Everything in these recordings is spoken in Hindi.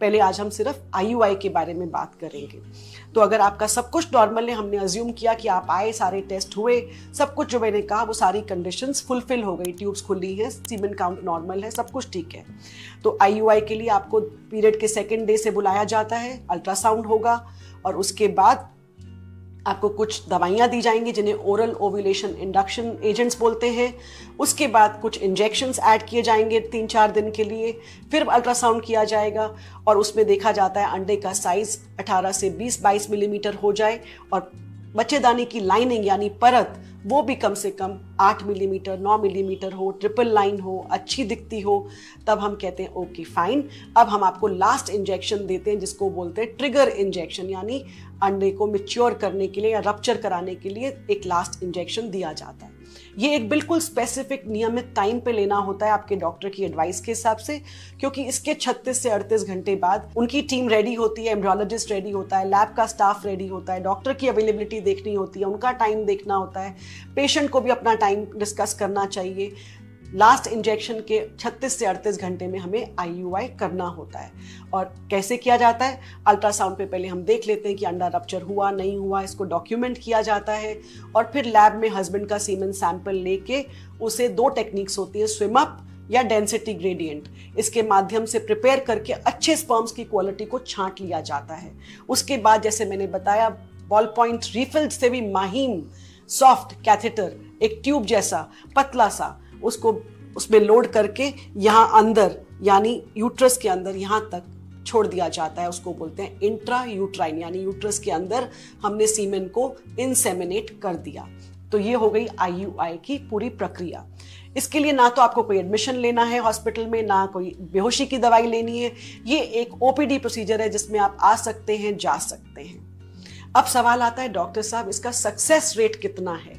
पहले आज हम सिर्फ IUI के बारे में बात करेंगे। तो अगर आपका सब कुछ नॉर्मल है, हमने अज्यूम किया कि आप आए, सारे टेस्ट हुए, सब कुछ जो मैंने कहा वो सारी कंडीशंस फुलफिल हो गई, ट्यूब्स खुली हैं, सीमेन काउंट नॉर्मल है, सब कुछ ठीक है, तो IUI के लिए आपको पीरियड के सेकेंड डे से बुलाया जाता है, अल्ट्रासाउंड होगा और उसके बाद आपको कुछ दवाइयाँ दी जाएंगी जिन्हें ओरल ओव्यूलेशन इंडक्शन एजेंट्स बोलते हैं। उसके बाद कुछ इंजेक्शंस ऐड किए जाएंगे 3-4 दिन के लिए, फिर अल्ट्रासाउंड किया जाएगा और उसमें देखा जाता है अंडे का साइज 18 से 20-22 मिलीमीटर हो जाए और बच्चेदानी की लाइनिंग यानी परत वो भी कम से कम 8 मिलीमीटर 9 मिलीमीटर हो, ट्रिपल लाइन हो, अच्छी दिखती हो, तब हम कहते हैं ओके फाइन, अब हम आपको लास्ट इंजेक्शन देते हैं जिसको बोलते हैं ट्रिगर इंजेक्शन, यानी अंडे को मैच्योर करने के लिए या रप्चर कराने के लिए एक लास्ट इंजेक्शन दिया जाता है। ये एक बिल्कुल स्पेसिफिक नियमित टाइम पे लेना होता है आपके डॉक्टर की एडवाइस के हिसाब से, क्योंकि इसके 36 से 38 घंटे बाद उनकी टीम रेडी होती है, एम्ब्रियोलॉजिस्ट रेडी होता है, लैब का स्टाफ रेडी होता है, डॉक्टर की अवेलेबिलिटी देखनी होती है, उनका टाइम देखना होता है, पेशेंट को भी अपना टाइम डिस्कस करना चाहिए। लास्ट इंजेक्शन के 36 से 38 घंटे में हमें IUI करना होता है। और कैसे किया जाता है? अल्ट्रासाउंड पे पहले हम देख लेते हैं कि अंडा रप्चर हुआ नहीं हुआ, इसको डॉक्यूमेंट किया जाता है और फिर लैब में हस्बैंड का सीमेन सैंपल लेके उसे 2 टेक्निक्स होती है, स्विम अप या डेंसिटी ग्रेडियंट, इसके माध्यम से प्रिपेयर करके अच्छे स्पर्म्स की क्वालिटी को छांट लिया जाता है। उसके बाद जैसे मैंने बताया, बॉल पॉइंट रिफिल से भी महीन सॉफ्ट कैथेटर, एक ट्यूब जैसा पतला सा, उसको उसमें लोड करके यहाँ अंदर यानी यूट्रस के अंदर यहाँ तक छोड़ दिया जाता है, उसको बोलते हैं इंट्रा यूट्राइन, यानी यूट्रस के अंदर हमने सीमेन को इंसेमिनेट कर दिया। तो ये हो गई IUI की पूरी प्रक्रिया। इसके लिए ना तो आपको कोई एडमिशन लेना है हॉस्पिटल में, ना कोई बेहोशी की दवाई लेनी है, ये एक OPD प्रोसीजर है जिसमें आप आ सकते हैं, जा सकते हैं। अब सवाल आता है डॉक्टर साहब इसका सक्सेस रेट कितना है?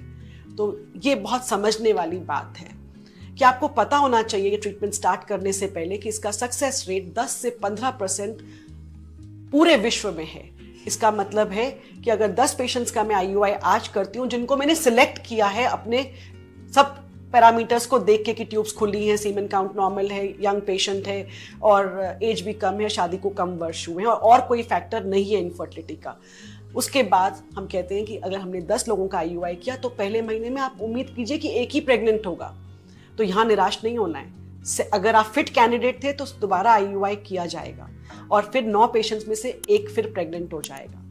तो ये बहुत समझने वाली बात है कि आपको पता होना चाहिए ट्रीटमेंट स्टार्ट करने से पहले कि इसका सक्सेस रेट 10 से 15% पूरे विश्व में है। इसका मतलब है कि अगर 10 पेशेंट्स का मैं IUI आज करती हूँ जिनको मैंने सिलेक्ट किया है अपने सब पैरामीटर्स को देख के कि ट्यूब्स खुली हैं, सीमेन काउंट नॉर्मल है, यंग पेशेंट है और एज भी कम है, शादी को कम वर्ष हुए हैं और कोई फैक्टर नहीं है इनफर्टिलिटी का, उसके बाद हम कहते हैं कि अगर हमने 10 लोगों का IUI किया तो पहले महीने में आप उम्मीद कीजिए कि एक ही प्रेग्नेंट होगा। तो यहाँ निराश नहीं होना है। अगर आप फिट कैंडिडेट थे तो दोबारा IUI किया जाएगा और फिर 9 पेशेंट्स में से एक फिर प्रेग्नेंट हो जाएगा।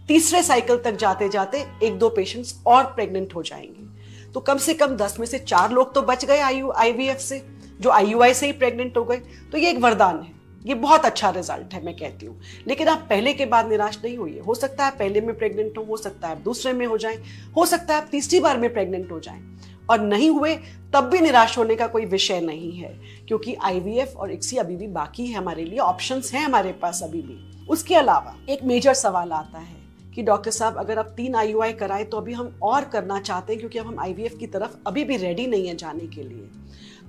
तीसरे साइकिल तक जाते जाते 1-2 पेशेंट्स और प्रेग्नेंट हो जाएंगे, तो कम से कम 10 में से 4 लोग तो बच गए IVF से, जो IUI से ही प्रेग्नेंट हो गए। तो ये एक वरदान है, ये बहुत अच्छा रिजल्ट है मैं कहती हूँ। लेकिन आप पहले के बाद निराश नहीं होइए, हो सकता है पहले में प्रेग्नेंट हो सकता है आप दूसरे में हो जाएं, हो सकता है आप तीसरी बार में प्रेग्नेंट हो जाएं, और नहीं हुए तब भी निराश होने का कोई विषय नहीं है, क्योंकि IVF और ICSI अभी भी बाकी है, हमारे लिए ऑप्शंस हैं हमारे पास अभी भी। उसके अलावा एक मेजर सवाल आता है कि डॉक्टर साहब अगर आप 3 IUI कराएं तो अभी हम और करना चाहते हैं क्योंकि अब हम IVF की तरफ अभी भी रेडी नहीं है जाने के लिए।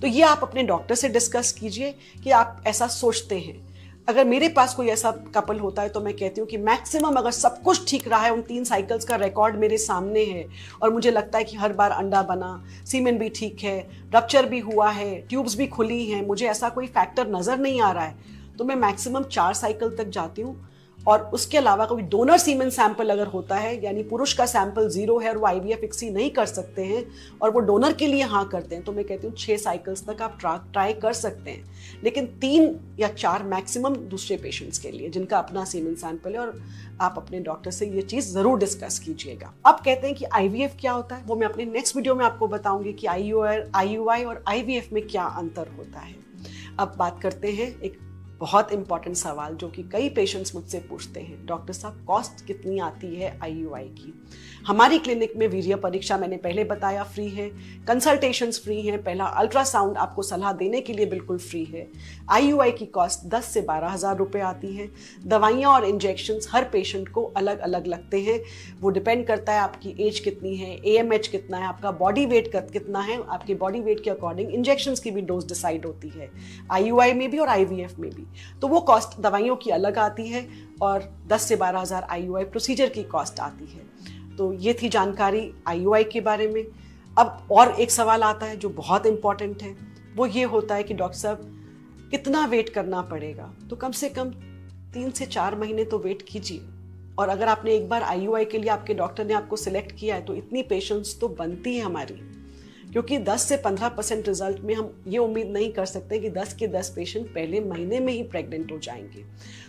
तो ये आप अपने डॉक्टर से डिस्कस कीजिए कि आप ऐसा सोचते हैं। अगर मेरे पास कोई ऐसा कपल होता है तो मैं कहती हूँ कि मैक्सिमम अगर सब कुछ ठीक रहा है, उन 3 साइकिल्स का रिकॉर्ड मेरे सामने है और मुझे लगता है कि हर बार अंडा बना, सीमेन भी ठीक है, रप्चर भी हुआ है, ट्यूब्स भी खुली हैं, मुझे ऐसा कोई फैक्टर नजर नहीं आ रहा है, तो मैं मैक्सिमम 4 साइकिल तक जाती हूँ। और उसके अलावा कोई डोनर सीमेन सैंपल अगर होता है, यानी पुरुष का सैंपल 0 है और वो IVF ICSI नहीं कर सकते हैं और वो डोनर के लिए हाँ करते हैं, तो मैं कहती हूँ 6 साइकिल्स तक आप ट्राई कर सकते हैं, लेकिन 3 या 4 मैक्सिमम दूसरे पेशेंट्स के लिए जिनका अपना सीमेन सैंपल है, और आप अपने डॉक्टर से ये चीज़ ज़रूर डिस्कस कीजिएगा। अब कहते हैं कि IVF क्या होता है, वो मैं अपने नेक्स्ट वीडियो में आपको बताऊंगी कि IUI और IVF में क्या अंतर होता है। अब बात करते हैं एक बहुत इंपॉर्टेंट सवाल जो कि कई पेशेंट्स मुझसे पूछते हैं, डॉक्टर साहब कॉस्ट कितनी आती है IUI की? हमारी क्लिनिक में वीर्य परीक्षा मैंने पहले बताया फ्री है, कंसल्टेशंस फ्री हैं, पहला अल्ट्रासाउंड आपको सलाह देने के लिए बिल्कुल फ्री है। IUI की कॉस्ट 10 से 12,000 रुपये आती है। दवाइयाँ और इंजेक्शंस हर पेशेंट को अलग अलग लगते हैं, वो डिपेंड करता है आपकी एज कितनी है, AMH कितना है, आपका बॉडी वेट कितना है, आपके बॉडी वेट के अकॉर्डिंग इंजेक्शंस की भी डोज डिसाइड होती है, IUI में भी और IVF में भी। तो वो कॉस्ट दवाइयों की अलग आती है और 10 से 12,000 IUI प्रोसीजर की कॉस्ट आती है। तो ये थी जानकारी IUI के बारे में। अब और एक सवाल आता है जो बहुत इंपॉर्टेंट है, वो ये होता है कि डॉक्टर साहब कितना वेट करना पड़ेगा? तो कम से कम 3 से 4 महीने तो वेट कीजिए। और अगर आपने एक बार IUI के लिए आपके डॉक्टर ने आपको सिलेक्ट किया है तो इतनी पेशेंस तो बनती है हमारी, क्योंकि 10 से 15% रिजल्ट में हम ये उम्मीद नहीं कर सकते कि 10 के 10 पेशेंट पहले महीने में ही प्रेग्नेंट हो जाएंगे।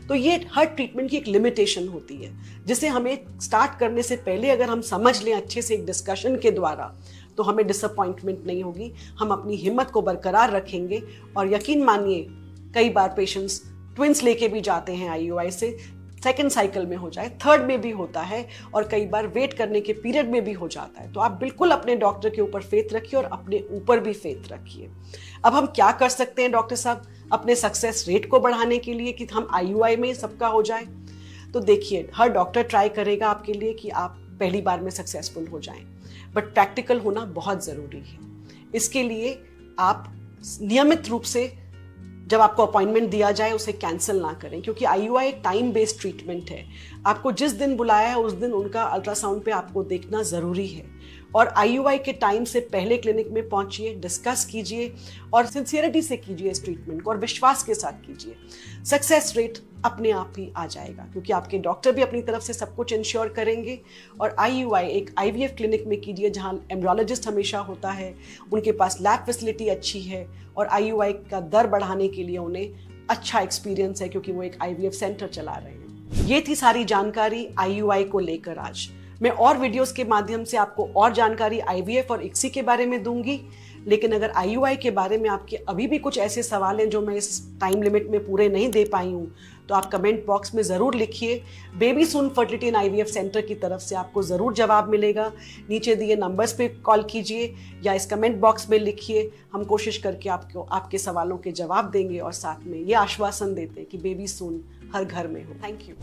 तो ये हर ट्रीटमेंट की एक लिमिटेशन होती है, जिसे हमें स्टार्ट करने से पहले अगर हम समझ लें अच्छे से एक डिस्कशन के द्वारा, तो हमें डिसअपॉइंटमेंट नहीं होगी। हम अपनी हिम्मत को बरकरार रखेंगे और यकीन मानिए कई बार पेशेंट्स ट्विंस लेके भी जाते हैं IUI से, सेकेंड साइकिल में हो जाए, थर्ड में भी होता है और कई बार वेट करने के पीरियड में भी हो जाता है। तो आप बिल्कुल अपने डॉक्टर के ऊपर फेथ रखिए और अपने ऊपर भी फेथ रखिए। अब हम क्या कर सकते हैं डॉक्टर साहब अपने सक्सेस रेट को बढ़ाने के लिए कि हम IUI में सबका हो जाए? तो देखिए, हर डॉक्टर ट्राई करेगा आपके लिए कि आप पहली बार में सक्सेसफुल हो जाएं, बट प्रैक्टिकल होना बहुत ज़रूरी है। इसके लिए आप नियमित रूप से जब आपको अपॉइंटमेंट दिया जाए उसे कैंसिल ना करें, क्योंकि IUI एक टाइम बेस्ड ट्रीटमेंट है। आपको जिस दिन बुलाया है उस दिन उनका अल्ट्रासाउंड पे आपको देखना ज़रूरी है। और IUI के टाइम से पहले क्लिनिक में पहुंचिए, डिस्कस कीजिए और सिंसियरिटी से कीजिए इस ट्रीटमेंट को और विश्वास के साथ कीजिए। सक्सेस रेट अपने आप ही आ जाएगा, क्योंकि आपके डॉक्टर भी अपनी तरफ से सब कुछ इंश्योर करेंगे। और IUI एक IVF क्लिनिक में कीजिए जहां एम्ब्रियोलॉजिस्ट हमेशा होता है, उनके पास लैब फैसिलिटी अच्छी है और IUI का दर बढ़ाने के लिए उन्हें अच्छा एक्सपीरियंस है, क्योंकि वो एक IVF सेंटर चला रहे हैं। ये थी सारी जानकारी IUI को लेकर। आज मैं और वीडियोस के माध्यम से आपको और जानकारी IVF और ICSI के बारे में दूंगी, लेकिन अगर IUI के बारे में आपके अभी भी कुछ ऐसे सवाल हैं जो मैं इस टाइम लिमिट में पूरे नहीं दे पाई हूँ, तो आप कमेंट बॉक्स में ज़रूर लिखिए। Baby soon fertility and IVF centre की तरफ से आपको ज़रूर जवाब मिलेगा। नीचे दिए नंबर्स पे कॉल कीजिए या इस कमेंट बॉक्स में लिखिए। हम कोशिश करके आपको आपके सवालों के जवाब देंगे और साथ में ये आश्वासन देते हैं कि बेबी सून हर घर में हो। Thank you.